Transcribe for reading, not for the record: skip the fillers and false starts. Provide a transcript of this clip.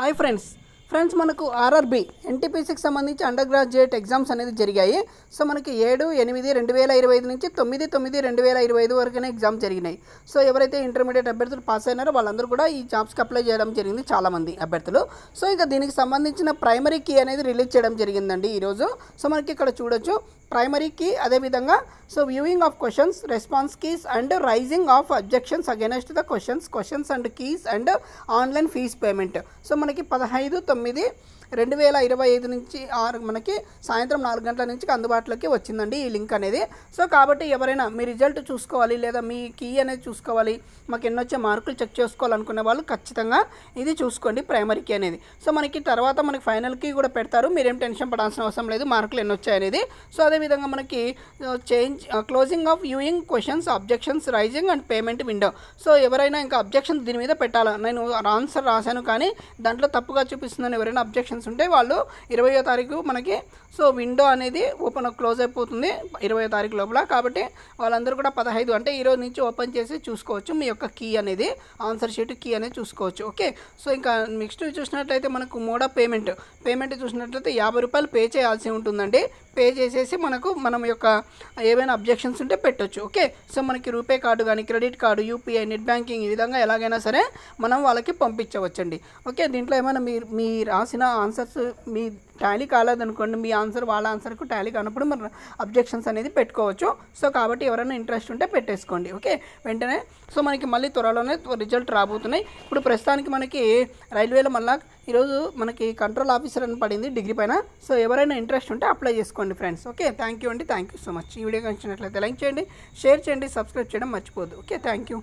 Hi friends మనకు RRB ఎన్టీపీసీకి సంబంధించి under graduate exams అనేది జరిగాయి. సో మనకి 7/8/2025 నుంచి 9/9/2025 వరకునే ఎగ్జామ్ జరిగినాయి. సో ఎవరైతే ఇంటర్మీడియట్ అభ్యర్థులు పాస్ అయినారో వాళ్ళందరూ కూడా ఈ జాబ్స్కి అప్లై చేయడం జరిగింది చాలామంది అభ్యర్థులు. సో ఇక దీనికి సంబంధించిన ప్రైమరీ కీ అనేది రిలీజ్ చేయడం జరిగిందండి ఈరోజు. సో మనకి ఇక్కడ చూడొచ్చు ప్రైమరీ కీ, అదేవిధంగా so viewing of questions, response keys and raising of objections against the questions and keys and online fees payment. So మనకి 15/9/2025 నుంచి మనకి సాయంత్రం 4 గంటల నుంచి అందుబాటులోకి వచ్చిందండి ఈ లింక్ అనేది. సో కాబట్టి ఎవరైనా మీ రిజల్ట్ చూసుకోవాలి లేదా మీ కీ అనేది చూసుకోవాలి, మాకు ఎన్నొచ్చే మార్కులు చెక్ చేసుకోవాలనుకునే వాళ్ళు ఖచ్చితంగా ఇది చూసుకోండి ప్రైమరీ కీ అనేది. సో మనకి తర్వాత మనకి ఫైనల్ కీ కూడా పెడతారు, మీరేం టెన్షన్ పడాల్సిన అవసరం లేదు మార్కులు ఎన్ని వచ్చాయి అనేది. సో అదేవిధంగా మనకి closing of viewing questions, objections, raising and payment window. So ఎవరైనా ఇంకా అబ్జెక్షన్స్ దీని మీద పెట్టాలా, నేను ఆన్సర్ రాశాను కానీ దాంట్లో తప్పుగా చూపిస్తుందని ఎవరైనా అబ్జెక్షన్స్ ఉంటే వాళ్ళు 20వ తారీఖు మనకి సో విండో అనేది క్లోజ్ అయిపోతుంది 20వ తారీఖు లోపల. కాబట్టి వాళ్ళందరూ కూడా 15 అంటే ఈరోజు నుంచి ఓపెన్ చేసి చూసుకోవచ్చు మీ యొక్క కీ అనేది, ఆన్సర్ షీట్ కీ అనేది చూసుకోవచ్చు. ఓకే, సో ఇంకా నెక్స్ట్ చూసినట్లయితే మనకు మోడ్ ఆఫ్ పేమెంట్ చూసినట్లయితే 50 రూపాయలు పే చేయాల్సి ఉంటుందండి. పే చేసేసి మనం యొక్క ఏవైనా అబ్జెక్షన్స్ ఉంటే పెట్టొచ్చు. ఓకే, సో మనకి రూపే కార్డు కానీ, credit card, UPI, net banking ఈ విధంగా ఎలాగైనా సరే మనం వాళ్ళకి పంపించవచ్చండి. ఓకే, దీంట్లో ఏమైనా మీ రాసిన ఆన్సర్స్ మీ టాలీ కాలేదనుకోండి, మీ ఆన్సర్ వాళ్ళ ఆన్సర్కు టాలీ కానప్పుడు మనం అబ్జెక్షన్స్ అనేది పెట్టుకోవచ్చు. సో కాబట్టి ఎవరైనా ఇంట్రెస్ట్ ఉంటే పెట్టేసుకోండి. ఓకే, వెంటనే సో మనకి మళ్ళీ త్వరలోనే రిజల్ట్ రాబోతున్నాయి. ఇప్పుడు ప్రస్తుతానికి మనకి రైల్వేలో మళ్ళీ ఈరోజు మనకి కంట్రోల్ ఆఫీసర్ అని పడింది డిగ్రీ పైన. సో ఎవరైనా ఇంట్రెస్ట్ ఉంటే అప్లై చేసుకోండి ఫ్రెండ్స్. ఓకే, థ్యాంక్ యూ అండి, థ్యాంక్ యూ సో మచ్. ఈ వీడియో నచ్చినట్లయితే లైక్ చేయండి, షేర్ చేయండి, సబ్స్క్రైబ్ చేయడం మర్చిపోద్దు. Okay, thank you.